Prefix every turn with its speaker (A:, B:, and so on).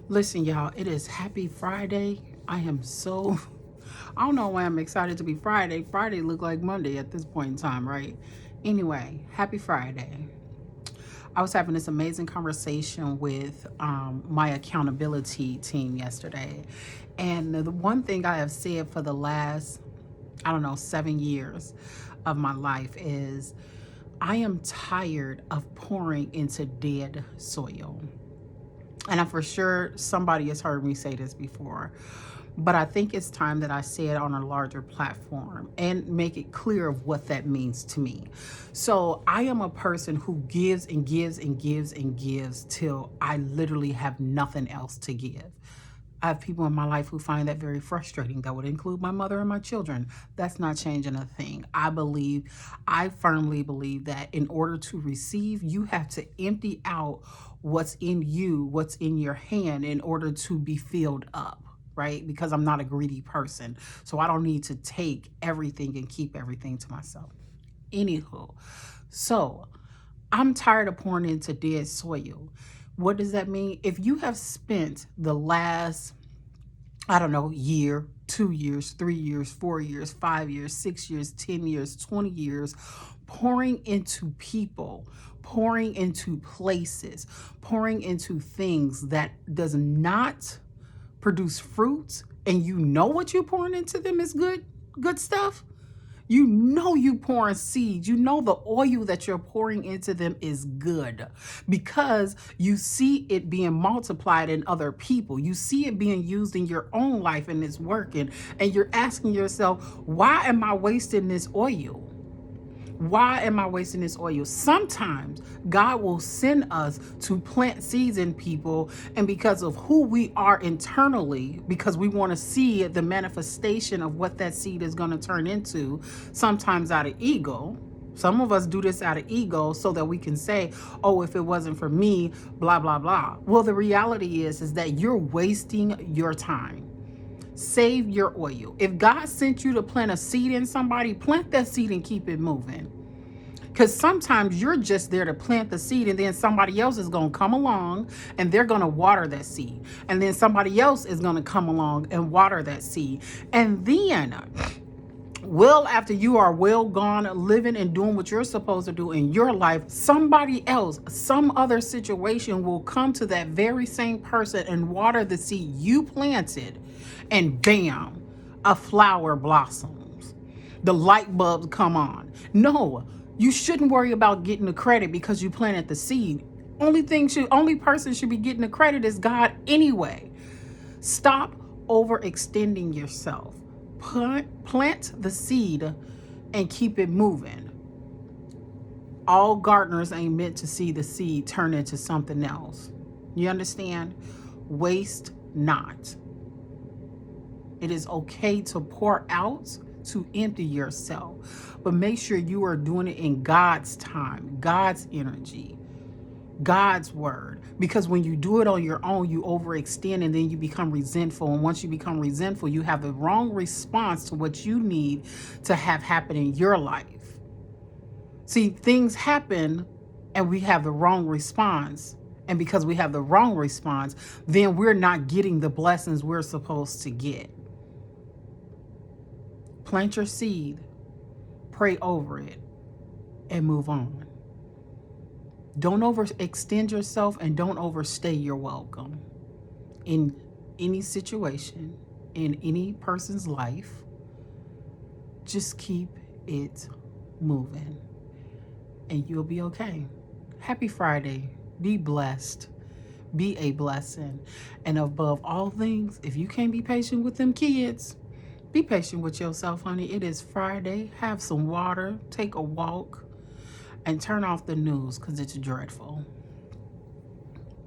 A: Listen, y'all, it is happy Friday. I am so, I don't know why I'm excited to be Friday. Friday look like Monday at this point in time, right? Anyway, happy Friday. I was having this amazing conversation with my accountability team yesterday. And the one thing I have said for the last, I don't know, 7 years of my life is I am tired of pouring into dead soil. And I'm for sure somebody has heard me say this before, but I think it's time that I say it on a larger platform and make it clear of what that means to me. So I am a person who gives and gives and gives and gives till I literally have nothing else to give. I have people in my life who find that very frustrating. That would include my mother and my children. That's not changing a thing. I firmly believe that in order to receive, you have to empty out what's in you, what's in your hand, in order to be filled up, right? Because I'm not a greedy person. So I don't need to take everything and keep everything to myself. Anywho, so I'm tired of pouring into dead soil. What does that mean? If you have spent the last, I don't know, year, 2 years, 3 years, 4 years, 5 years, 6 years, 10 years, 20 years, pouring into people, pouring into places, pouring into things that does not produce fruits, and you know what you're pouring into them is good stuff. You know you pouring seeds. You know the oil that you're pouring into them is good because you see it being multiplied in other people. You see it being used in your own life and it's working. And you're asking yourself, why am I wasting this oil? Why am I wasting this oil? Sometimes God will send us to plant seeds in people, and because of who we are internally, because we want to see the manifestation of what that seed is going to turn into, sometimes out of ego. Some of us do this out of ego so that we can say, oh, if it wasn't for me, blah, blah, blah. Well, the reality is that you're wasting your time. Save your oil. If God sent you to plant a seed in somebody, plant that seed and keep it moving. Because sometimes you're just there to plant the seed, and then somebody else is going to come along and they're going to water that seed. And then somebody else is going to come along and water that seed. And then, well, after you are well gone, living and doing what you're supposed to do in your life, somebody else, some other situation will come to that very same person and water the seed you planted, and bam, a flower blossoms. The light bulbs come on. No, you shouldn't worry about getting the credit because you planted the seed. Only person should be getting the credit is God anyway. Stop overextending yourself. Plant the seed and keep it moving. All gardeners ain't meant to see the seed turn into something else. You understand? Waste not. It is okay to pour out, to empty yourself, but make sure you are doing it in God's time, God's energy, God's word. Because when you do it on your own, you overextend and then you become resentful. And once you become resentful, you have the wrong response to what you need to have happen in your life. See, things happen and we have the wrong response. And because we have the wrong response, then we're not getting the blessings we're supposed to get. Plant your seed, pray over it, and move on. Don't overextend yourself and don't overstay your welcome in any situation, in any person's life. Just keep it moving and you'll be okay. Happy Friday. Be blessed. Be a blessing. And above all things, if you can't be patient with them kids, be patient with yourself, honey. It is Friday. Have some water, take a walk, and turn off the news because it's dreadful.